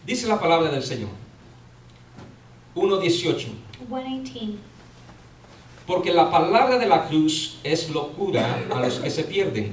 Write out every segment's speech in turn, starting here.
Dice la palabra del Señor. 1:18. 1:18. Porque la palabra de la cruz es locura a los que se pierden,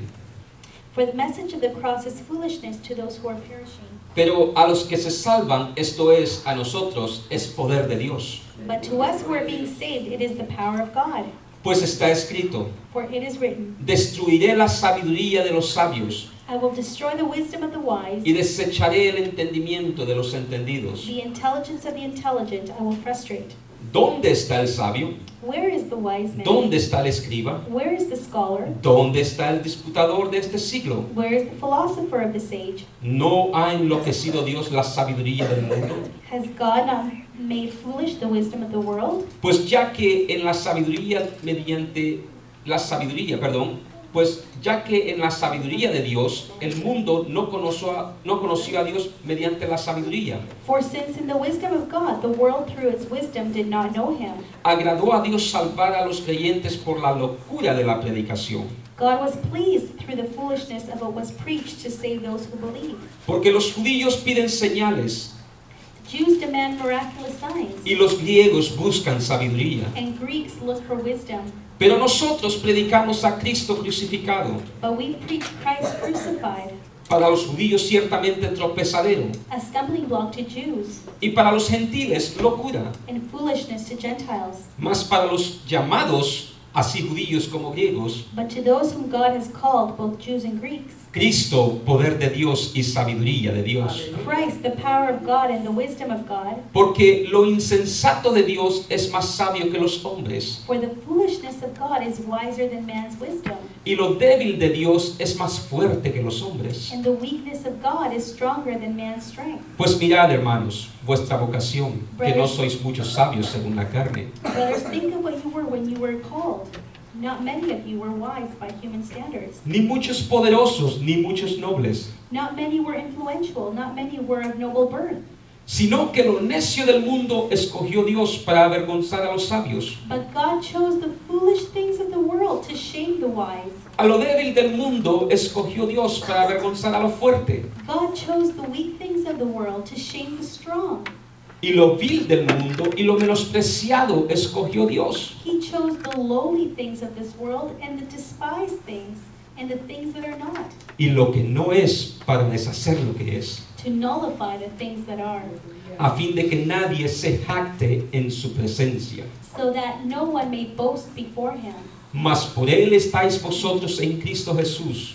For the message of the cross is foolishness to those who are perishing, pero a los que se salvan, esto es, a nosotros, es poder de Dios. but to us who are being saved, it is the power of God. Pues está escrito, For it is written, destruiré la sabiduría de los sabios I will destroy the wisdom of the wise, y desecharé el entendimiento de los entendidos. the intelligence of the intelligent I will frustrate. ¿Dónde está el sabio? Where is the wise man? ¿Dónde está el escriba? Where is the scholar? ¿Dónde está el disputador de este siglo? Where is the philosopher of this age? ¿No ha enloquecido Dios la sabiduría del mundo? Has God not made foolish the wisdom of the world? Pues ya que en la sabiduría pues ya que en la sabiduría de Dios el mundo no conoció a Dios mediante la sabiduría. For since in the wisdom of God the world through its wisdom did not know him, Agradó a Dios salvar a los creyentes por la locura de la predicación. God was pleased through the foolishness of what was preached to save those who believe. Porque los judíos piden señales The Jews demand miraculous signs, y los griegos buscan sabiduría. and Greeks look for wisdom. Pero nosotros predicamos a Cristo crucificado. But we preach Christ crucified, Para los judíos ciertamente tropezadero a stumbling block to Jews, y para los gentiles locura. and foolishness to Gentiles. Mas para los llamados, así judíos como griegos, But to those whom God has called, both Jews and Greeks, Cristo, poder de Dios y sabiduría de Dios. Christ, the power of God and the wisdom of God. Porque lo insensato de Dios es más sabio que los hombres, For the foolishness of God is wiser than man's wisdom, y lo débil de Dios es más fuerte que los hombres. and the weakness of God is stronger than man's strength. Pues mirad, hermanos, vuestra vocación, que no sois muchos sabios según la carne, Brothers, think of what you were when you were called. Not many of you were wise by human standards. ni muchos poderosos, ni muchos nobles, Not many were influential. Not many were of noble birth. sino que lo necio del mundo escogió Dios para avergonzar a los sabios. But God chose the foolish things of the world to shame the wise. A lo débil del mundo escogió Dios para avergonzar a lo fuerte. God chose the weak things of the world to shame the strong. Y lo vil del mundo y lo menospreciado escogió Dios. He chose the lowly things of this world and the despised things and the things that are not, Y lo que no es para deshacer lo que es, to nullify the things that are, a fin de que nadie se jacte en su presencia. so that no one may boast before him. Mas por él estáis vosotros en Cristo Jesús,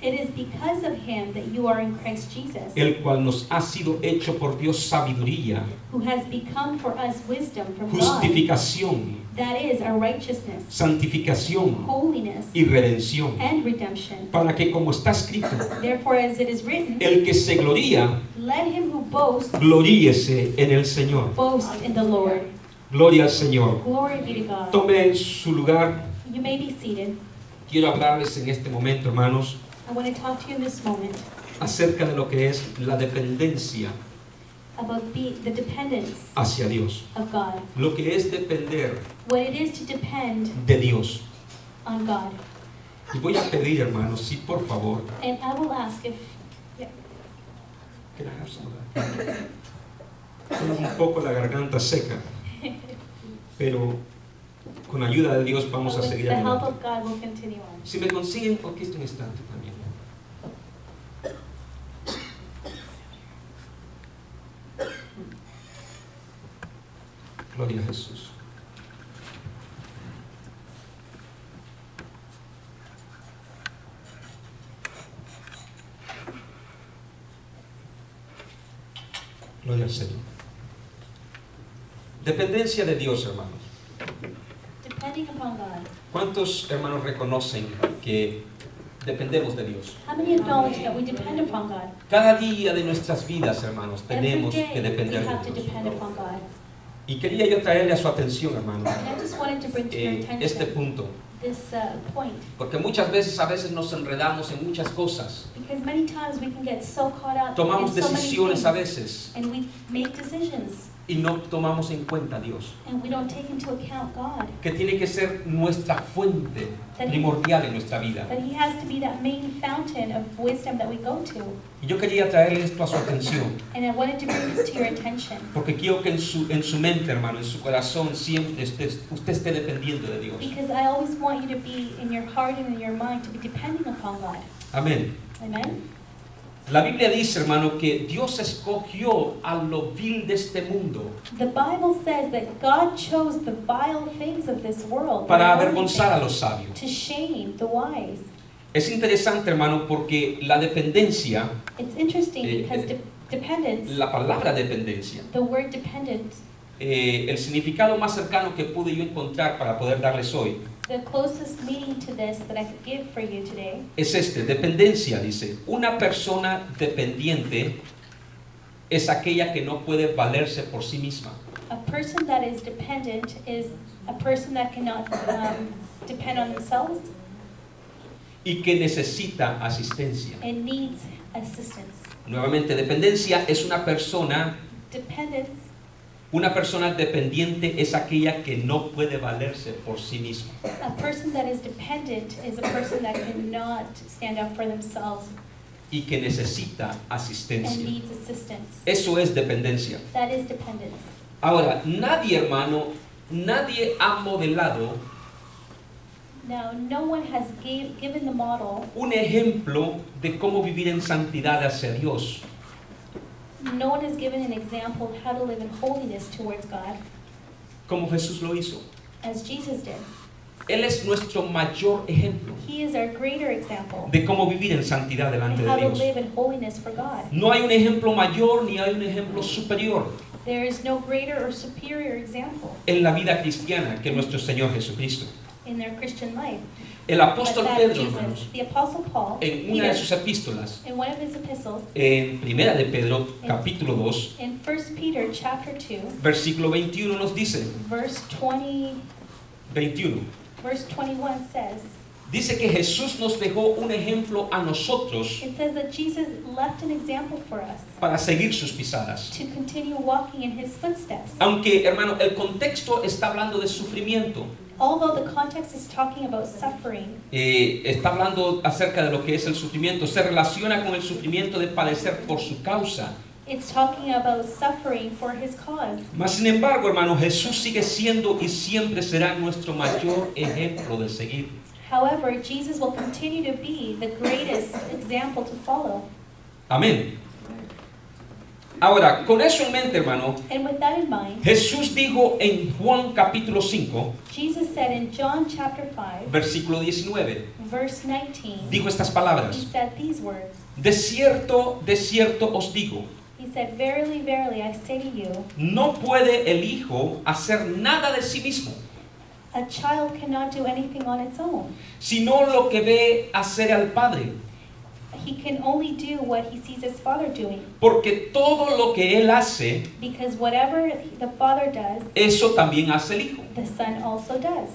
It is because of him that you are in Christ Jesus, el cual nos ha sido hecho por Dios sabiduría, who has become for us wisdom from God. justificación, That is our righteousness, santificación holiness, y redención, and redemption. para que, como está escrito, Therefore, as it is written, el que se gloría, let him who boasts gloríese en el Señor. boast in the Lord. Gloria al Señor. Glory be to God. Tome su lugar. You may be seated. Quiero hablarles en este momento, hermanos, I want to talk to you in this moment acerca de lo que es la dependencia about the dependence hacia Dios. of God. Lo que es depender What it is to depend de Dios. on God. Y voy a pedir, hermanos, sí, por favor. And I will ask if, Can I have some of that? Tengo un poco la garganta seca, pero con ayuda de Dios vamos a with seguir the help adelante. of God, we'll continue on. Si me consiguen, porque esto un instante también. Gloria a Jesús. Gloria al Señor. Dependencia de Dios, hermanos. Depending upon God. ¿Cuántos hermanos reconocen que dependemos de Dios? How many acknowledge that we depend upon God? Cada día de nuestras vidas, hermanos, Every tenemos day que we depender have de to Dios. depend upon God. Y quería yo traerle a su atención, hermanos, And I just wanted to bring to your este attention punto. this point. Porque muchas veces, a veces nos enredamos en muchas cosas. Because many times we can get so caught up in Tomamos so many decisiones things, a veces. and we make decisions. y no tomamos en cuenta a Dios, and we don't take into account God, que tiene que ser nuestra fuente primordial en nuestra vida. that He has to be that main fountain of wisdom that we go to. Y yo quería traerle esto a su atención, And I wanted to bring this to your attention porque quiero que en su mente, hermano, en su corazón, siempre usted esté dependiendo de Dios. because I always want you to be in your heart and in your mind to be depending upon God. Amén. Amen? La Biblia dice, hermano, que Dios escogió a lo vil de este mundo The Bible says that God chose the vile things of this world para the worldly avergonzar a things, los sabios. to shame the wise. Es interesante, hermano, porque la dependencia, It's interesting because dependence, la palabra dependencia, the word dependent, el significado más cercano que pude yo encontrar para poder darles hoy, the closest meaning to this that I could give for you today es este. Dependencia, dice, una persona dependiente es aquella que no puede valerse por sí misma. a person that is dependent is a person that cannot depend on themselves Y que necesita asistencia. and needs assistance. Nuevamente, dependencia es una persona dependiente es aquella que no puede valerse por sí misma. A person that is dependent is a person that cannot stand up for themselves Y que necesita and asistencia. needs assistance. Eso es dependencia. That is dependence. Ahora, nadie, hermano, nadie ha modelado Now, no one has given the model, un ejemplo de cómo vivir en santidad hacia Dios no one has given an example of how to live in holiness towards God como Jesús lo hizo. as Jesus did. Él es nuestro mayor ejemplo He is our greater example de cómo vivir en santidad delante in de how to Dios. live in holiness for God. No hay un ejemplo mayor ni hay un ejemplo superior There is no greater or superior example en la vida cristiana que nuestro Señor Jesucristo. in their Christian life. El But apóstol that Pedro, Jesus, hermanos, the Apostle Paul, en una de Peter, sus epístolas, in one of his epistles, en Primera de Pedro, capítulo 2, in 1 Peter chapter 2, versículo 21 nos dice, verse 20, 21, verse 21 says, dice que Jesús nos dejó un ejemplo a nosotros it says that Jesus left an example for us para seguir sus pisadas. to continue walking in his footsteps. Aunque, hermano, el contexto está hablando de sufrimiento, Although the context is talking about suffering, está hablando acerca de lo que es el sufrimiento, se relaciona con el sufrimiento de padecer por su causa. it's talking about suffering for his cause. Mas, sin embargo, hermano, Jesús sigue siendo y siempre será nuestro mayor ejemplo de seguir. However, Jesus will continue to be the greatest example to follow. Amén. Ahora, con eso en mente, hermano, And with that in mind, Jesús dijo en Juan capítulo 5, Jesus said in John chapter 5, versículo 19, verse 19, dijo estas he palabras: said these words. de cierto os digo, He said, verily, verily, I say to you, no puede el Hijo hacer nada de sí mismo, a child cannot do anything on its own. sino lo que ve hacer al Padre. He can only do what he sees his Father doing. Porque todo lo que Él hace, Because whatever the Father does, eso también hace el Hijo. the Son also does.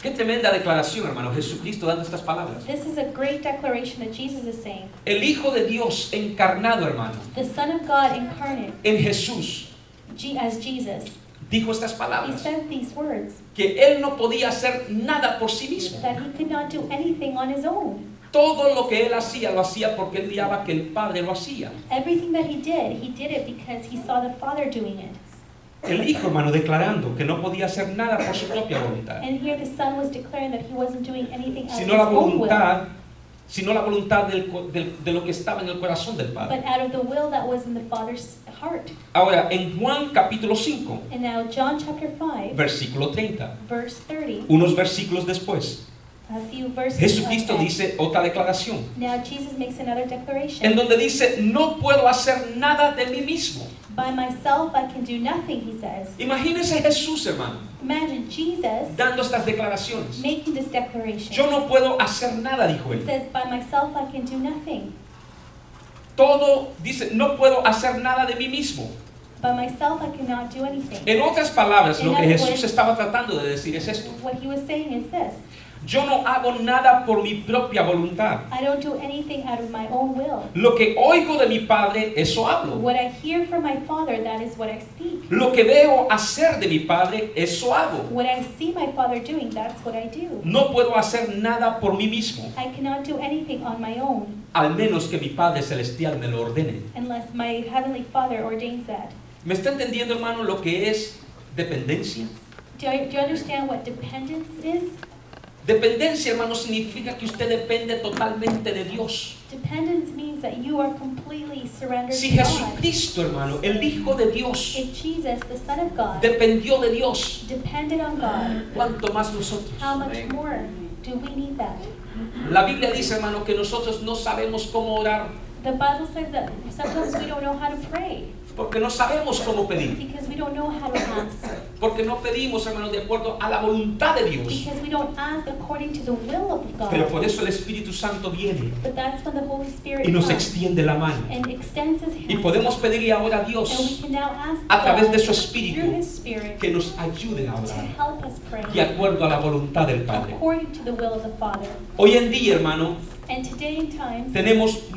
Qué tremenda declaración, hermano, Jesucristo dando estas palabras. This is a great declaration that Jesus is saying. El Hijo de Dios encarnado, hermano, The Son of God incarnate, en Jesús, as Jesus, dijo estas he palabras, said these words, que Él no podía hacer nada por sí mismo. that he could not do anything on his own. Todo lo que Él hacía, lo hacía porque Él miraba que el Padre lo hacía. Everything that he did it because he saw the Father doing it. El Hijo, hermano, declarando que no podía hacer nada por su propia voluntad, And here the Son was declaring that he wasn't doing anything out of his sino la own will, voluntad de lo que estaba en el corazón del Padre. but out of the will that was in the Father's heart. Ahora, en Juan capítulo 5, And now John chapter 5, versículo 30, verse 30, unos versículos después, a few verses Jesucristo ahead, dice otra declaración, now Jesus makes another declaration. en donde dice, no puedo hacer nada de mí mismo. By myself I can do nothing, he says. Imagínese Jesús, hermano, Imagine Jesus dando estas declaraciones. making this declaration. Yo no puedo hacer nada, dijo He él. says, by myself I can do nothing. Todo, dice, no puedo hacer nada de mí mismo. By myself I cannot do anything. En otras palabras, lo que In other Jesús words, estaba tratando de decir es esto. What he was saying is this. Yo no hago nada por mi propia voluntad. I don't do anything out of my own will. Lo que oigo de mi Padre, eso hablo. What I hear from my Father, that is what I speak. Lo que veo hacer de mi Padre, eso hago. What I see my Father doing, that's what I do. No puedo hacer nada por mí mismo, I cannot do anything on my own al menos que mi Padre Celestial me lo ordene. unless my Heavenly Father ordains that. ¿Me está entendiendo, hermano, lo que es dependencia? Do you understand what dependence is? Dependencia, hermano, significa que usted depende totalmente de Dios. Dependence means that you are completely surrendered Si to God. Jesucristo, hermano, el Hijo de Dios, If Jesus, the Son of God, dependió de Dios, depended on God, ¿cuánto más nosotros? how much more do we need that? La Biblia dice, hermano, que nosotros no sabemos cómo orar The Bible says that sometimes we don't know how to pray porque no sabemos cómo pedir. because we don't know how to ask. Porque no pedimos, hermano, de acuerdo a la voluntad de Dios. Because we don't ask according to the will of Pero God. por eso el Espíritu Santo viene But that's when the Holy Spirit y nos comes extiende la mano. and extends His Y hand. podemos pedirle ahora a And we Dios can now ask a través God de su through Espíritu His Spirit que nos ayude a to orar help us pray de acuerdo a la voluntad del Padre. according to the will of the Father. Hoy en día, hermano, And today in times, tenemos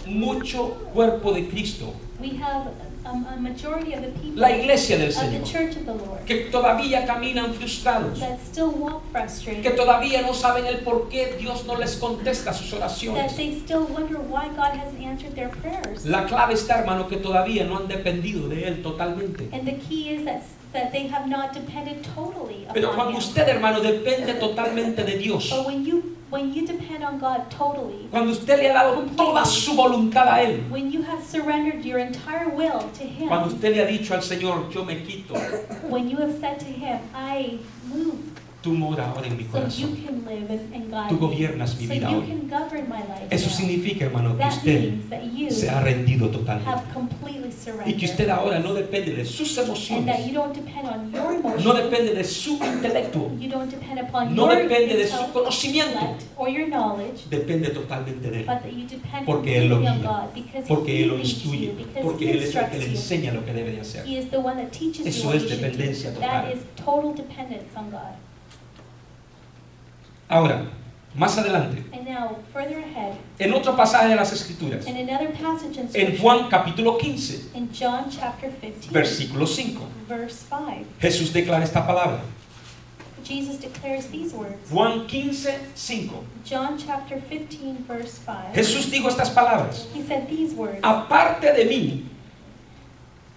mucho cuerpo de Cristo. we have a majority of the people La iglesia del of the Señor, Church of the Lord que todavía caminan frustrados, that still walk que frustrated, todavía no saben el por qué Dios no les contesta sus that oraciones. they still wonder why God hasn't answered their prayers. La clave está, hermano, que todavía no han dependido de Él totalmente. And the key is that they have not depended totally Pero upon cuando Him. usted, hermano, depende totalmente de Dios, But when you depend on God totally, cuando usted le ha dado toda su voluntad a Él, when you have surrendered your entire will to Him, cuando usted le ha dicho al Señor, yo me quito, when you have said to Him, I move tú mora ahora en mi so you corazón, can live and guide tú me, gobiernas mi so vida you hoy. can govern my life Eso now. significa, hermano, que That usted means that you se ha rendido totalmente have completely y que usted surrendered ahora no depende de sus and that emociones, you don't depend on your emotions, no depende de su intelecto, you don't depend upon no your depende de su intellect conocimiento, or your knowledge, depende totalmente de Él, but that you depend porque Él lo completely on guía, God because porque He Él lo leads instruye, you, because porque He Él es el que instructs le you. enseña lo que debe de hacer. He is the one that teaches Eso you what es you should dependencia do. total. That is total dependence on God. Ahora, más adelante, And now, further ahead, en otro pasaje de las Escrituras, in another passage in en Scripture, Juan capítulo 15, in John chapter 15, versículo 5, verse 5, Jesús declara esta palabra. Jesus declares these words. Juan 15, 5. John chapter 15, verse 5. Jesús dijo estas palabras. He said these words. Aparte de mí,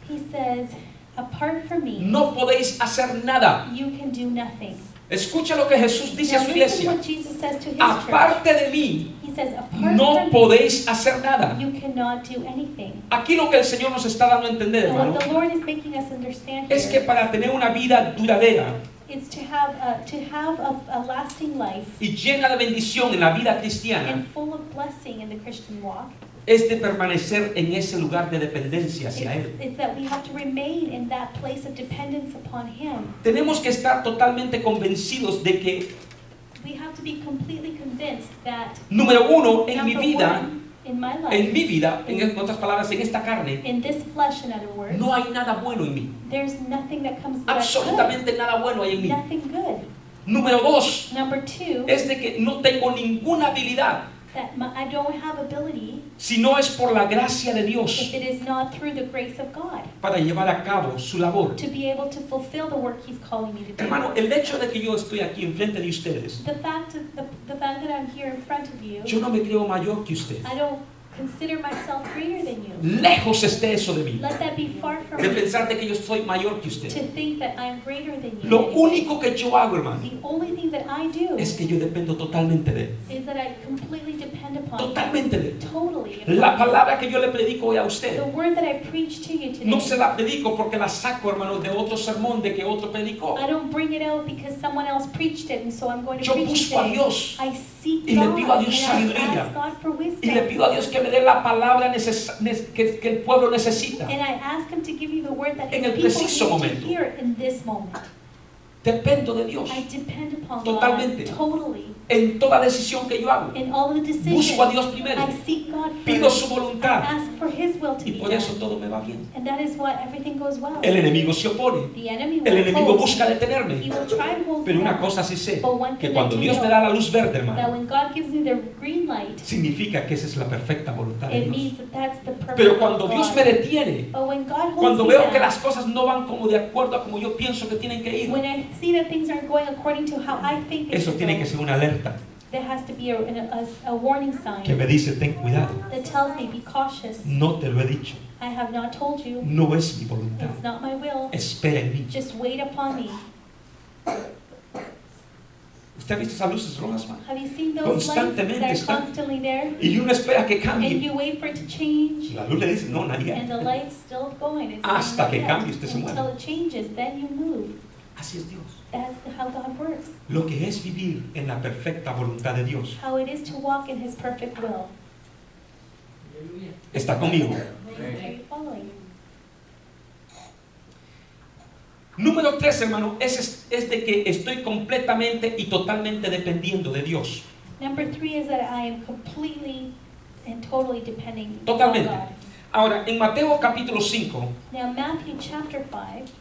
He says, apart from me, no podéis hacer nada. you can do nothing. Escucha lo que Jesús dice a Now su listen iglesia. what Jesus says to His church. Aparte de mí, He says, apart no from me, podéis hacer nada. you cannot do anything. Aquí lo que el Señor nos está dando a entender, And hermano, what the Lord is making us understand es que here para tener una vida duradera is to have a lasting life y llena de bendición en la vida cristiana, and full of blessing in the Christian walk. es de permanecer en ese lugar de dependencia hacia Él. It's that we have to remain in that place of dependence upon Him. Tenemos que estar totalmente convencidos de que, We have to be completely convinced that número uno, en mi number vida, one, in my life, en otras palabras, en esta carne, in this flesh, in other words, no hay nada bueno en mí. there's nothing that comes that's good. Absolutamente nada bueno hay en mí. Nothing good. Número dos, Number two, es de que no tengo ninguna habilidad that I don't have ability si no es por la gracia de if Dios it is not through the grace of God para llevar a cabo su labor. to be able to fulfill the work He's calling me to do. Hermano, el hecho de que yo estoy aquí enfrente de ustedes, The fact that I'm here in front of you, yo no me creo mayor que usted. I don't consider myself greater than you. Lejos esté eso de mí, Let that be far from de me pensar de que yo soy mayor que to usted. think that I'm greater than you. Lo único que yo hago, hermano, The only thing that I do es que yo dependo totalmente de Él. is that I completely depend upon Him. Totalmente de Él. Totally. La palabra que yo le predico hoy a The usted, word that I preach to you today, no se la predico porque la saco, hermano, de otro sermón de que otro predicó. I don't bring it out because someone else preached it and so I'm going to Yo preach it busco a today. Dios I seek y le God pido a Dios and I sabiduría. ask God for wisdom. y le pido a Dios que me dé la palabra que el pueblo necesita. And I ask Him to give you the word that En His el people preciso need momento. to hear in this moment. Dependo de Dios. I depend upon Totalmente. God totally. en toda decisión que yo hago. In all the decisions, Busco a Dios primero. I seek God Pido first. su I voluntad. ask for His will to Y be por eso done. todo me va bien. And that is what everything goes well. El enemigo se opone. The enemy El will enemigo oppose. busca He detenerme. will try to hold Pero me una down. cosa sí sé, But one que thing cuando I do Dios me know, da la luz verde, that hermano, when God gives me the green light, significa que esa es la perfecta voluntad de it Dios. means that that's the perfect Pero will cuando of Dios God. me detiene, But when God holds cuando me veo down, que las cosas no van como de acuerdo a como yo pienso que tienen que ir, when I see that things aren't going according to how I think it eso should tiene go, que ser una alerta there has to be a warning sign que me dice, ten cuidado, that tells me, be cautious. no te lo he dicho, I have not told you. no es mi voluntad, It's not my will. espera en mí. Just wait upon me. ¿Usted ha visto esas luces rojas, hermano? Have you seen those lights Constantemente that are están. constantly there? Y uno espera que And cambie. you wait for it to change. La luz le dice, no, nadie. And the light's still going. It's Hasta not que yet. cambie, usted se Until mueve. it changes, then you move. Así es Dios. That's how God works. Lo que es vivir en la perfecta voluntad de Dios. How it is to walk in His perfect will. ¿Está conmigo? Are you following? Número 3, hermano, es de que estoy completamente y totalmente dependiendo de Dios. Number 3 is that I am completely and totally depending on Totalmente. God. Ahora, en Mateo capítulo 5, Now Matthew chapter 5,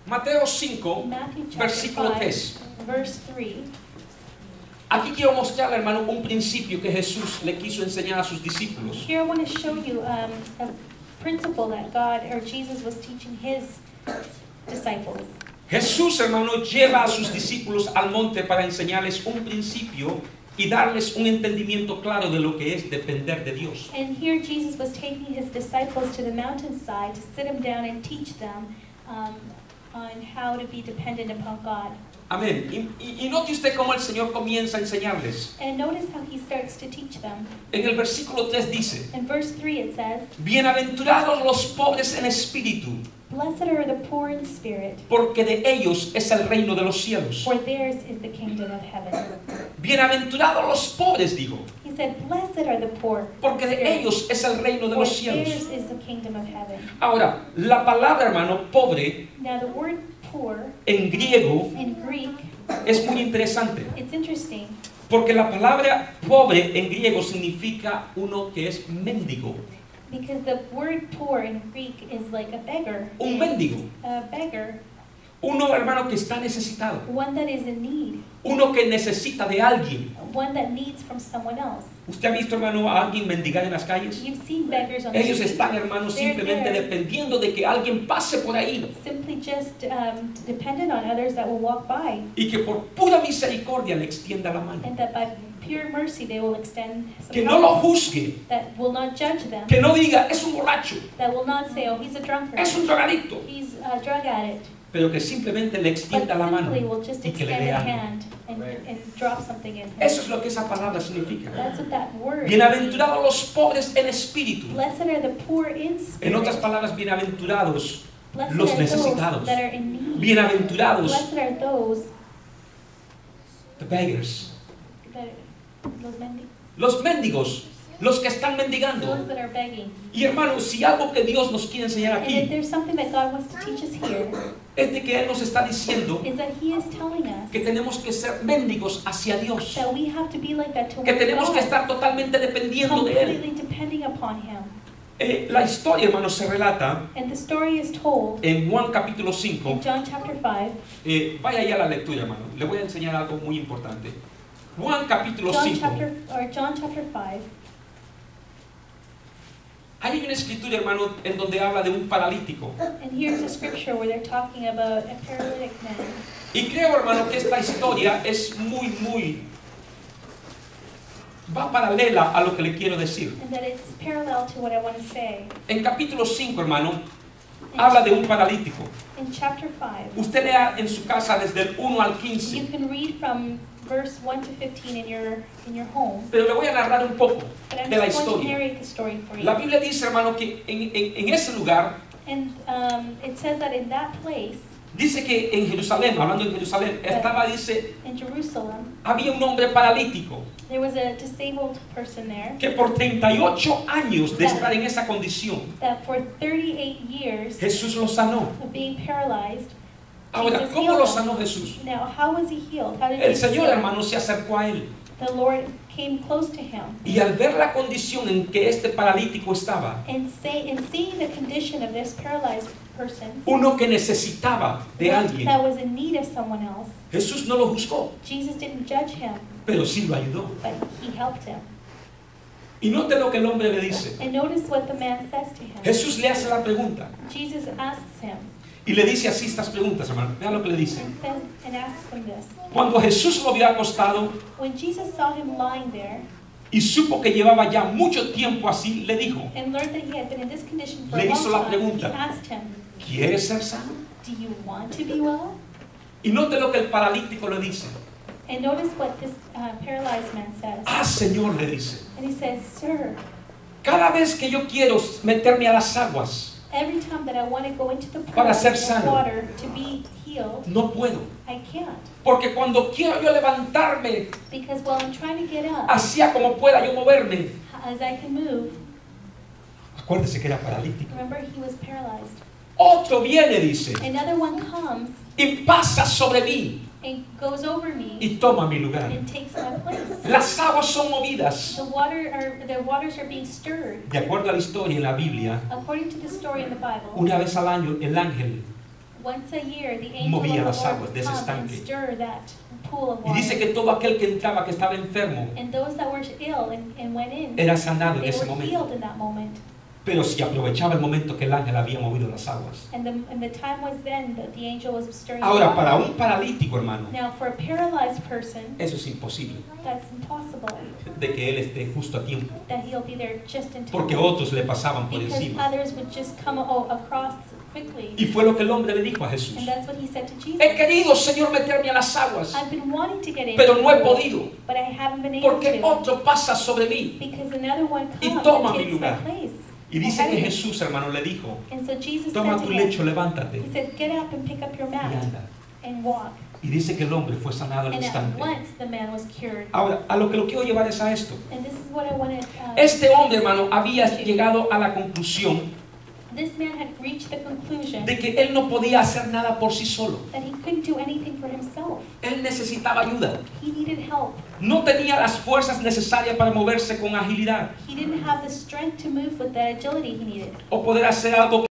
Mateo 5, Matthew chapter versículo 5, 3. verse 3. Aquí quiero mostrarle, hermano, un principio que Jesús le quiso enseñar a sus discípulos. Here I want to show you a principle that God or Jesus was teaching His disciples. Jesús, hermano, lleva a sus discípulos al monte para enseñarles un principio y darles un entendimiento claro de lo que es depender de Dios. And here Jesus was taking His disciples to the mountainside to sit them down and teach them on how to be dependent upon God. Amén. Y note usted cómo el Señor comienza a enseñarles. And notice how He starts to teach them. En el versículo 3 dice, In verse 3 it says, bienaventurados los pobres en espíritu, "Blessed are the poor in spirit, porque de ellos es el reino de los cielos. for theirs is the kingdom of heaven." Bienaventurados los pobres, digo, He said, "Blessed are the poor, porque de ellos es el reino de for los cielos. theirs is the kingdom of heaven." Ahora, la palabra, hermano, pobre, Now the word poor en griego, in Greek, es muy interesante. it's interesting Porque la palabra pobre en griego significa uno que es mendigo. because the word poor in Greek is like a beggar. Un mendigo. A beggar, Uno, hermano, que está necesitado. one that is in need, Uno que necesita de alguien. one that needs from someone else. ¿Usted ha visto, hermano, a alguien mendigar en las calles? You've seen beggars on the Ellos street, están, hermano, They're simplemente there. dependiendo de que alguien pase por ahí simply just dependent on others that will walk by, y que por pura misericordia le extienda la mano. and that by pure mercy they will extend some Que no lo help, juzgue, that will not judge them, que no diga, es un borracho, that will not say, "Oh, he's a drunkard, es un drogadicto, he's a drug addict," pero que simplemente le but extienda la mano simply will just y que extend le dé a algo. hand and drop something in him. Eso es lo que esa palabra significa. That's what that word means. Bienaventurados los pobres en espíritu. Blessed are the poor in En otras spirit. palabras, bienaventurados Blessed los are those necesitados. that are in need. Bienaventurados Blessed are those the beggars. that Los mendigos, los que están those mendigando. that are begging. Y hermanos, si algo que Dios nos quiere enseñar And if aquí there's something that God wants to teach us here, es de que Él nos está diciendo is that He is telling us que tenemos que ser mendigos hacia Dios, that we have to be like that que towards tenemos que God, estar totalmente dependiendo de Él. completely depending upon Him. La historia, hermanos, se relata And the story is told en Juan capítulo 5. in John chapter 5. Vaya ya a la lectura, hermano. Le voy a enseñar algo muy importante. Juan capítulo John 5. chapter 5. Hay una escritura, hermano, en donde habla de un paralítico. And here's a scripture where they're talking about a paralytic man. Y creo, hermano, que esta historia es va paralela a lo que le quiero decir. And that it's parallel to what I want to say. En capítulo 5, hermano, habla de un paralítico. In chapter 5, Usted lea en su casa desde el 1 al you 15. can read from verse 1 to 15 in your home. Pero le voy a narrar un poco But I'm de la just going to historia. narrate the story for you. La Biblia dice, hermano, que en ese lugar, And it says that in that place, dice que en Jerusalén, hablando en Jerusalén, dice, in Jerusalem, había un hombre paralítico there was a disabled person there que por 38 años de estar en esa condición, that for 38 years Jesús lo sanó. of being paralyzed, Ahora, Jesus ¿cómo healed lo him. sanó Jesús? Now, how was he healed? How did El he Señor, heal? hermano, se acercó a él. The Lord came close to him. Y al ver la condición en que este paralítico estaba, And seeing the condition of this paralyzed person, uno que necesitaba de alguien, that was in need of someone else, Jesús no lo juzgó, Jesus didn't judge him, pero sí lo ayudó. but he helped him. Y note lo que el hombre le dice. And notice what the man says to him. Jesús le hace la pregunta Jesus asks him y le dice así estas preguntas, hermano. Vean lo que le dice. and asks him this. Cuando Jesús lo vio acostado When Jesus saw him lying there y supo que llevaba ya mucho tiempo así, le dijo, and learned that he had been in this condition for Le a long hizo la time, he pregunta. asked him, ¿quieres ser sano? "Do you want to be well?" Y note lo que el paralítico le dice. And notice what this paralyzed man says. Ah, Señor, le dice, And he says, "Sir, cada vez que yo quiero meterme a las aguas, every time that I want to go into the pool Para ser of sano. water to be healed, no puedo. I can't. Porque cuando quiero yo levantarme, Because while I'm trying to get up, hacía como pueda yo moverme. as I can move," Acuérdese que era paralítico. remember he was paralyzed. Otro viene, dice, Another one comes y pasa sobre mí and goes over me y toma mi lugar. and takes my place. Las aguas son movidas. The waters are being stirred. De acuerdo a la historia en la Biblia, According to the story in the Bible, una vez al año el ángel, once a year the angel movía of las the aguas Lord de ese would come and estanque. stir that pool of y dice water. que todo aquel que entraba, que estaba enfermo, And those that were ill and went in, era sanado en they ese were momento. healed in that moment. Pero si aprovechaba el momento que el ángel había movido las aguas. And the time was then that the angel was stirring the Ahora, water. para un paralítico, hermano, Now, for a paralyzed person, eso es imposible, that's impossible de que él esté justo a tiempo. that he'll be there just in time. Porque otros le pasaban por Because encima. others would just come across quickly. Y fue lo que el hombre le dijo a Jesús. And that's what he said to Jesus. He querido, Señor, meterme a las aguas, I've been wanting to get in, pero no he podido, but I haven't been able porque to. otro pasa sobre mí. Because another one Y comes toma and mi takes my lugar. place. Y dice ahead que of me. Jesús, hermano, le dijo, And so Jesus toma said tu to lecho, him, levántate he said, "Get up and pick up your y mat anda. and walk." Y dice que el hombre fue sanado al And at instante. once the man was cured. Ahora, a lo que lo quiero llevar es a esto. And this is what I wanted. Este hombre, hermano, había llegado a la conclusión This man had reached the conclusion de que él no podía hacer nada por sí solo. that he couldn't do anything for himself. Él necesitaba ayuda. He needed help. No tenía las fuerzas necesarias para moverse con agilidad He didn't have the strength to move with the agility he needed. o poder hacer algo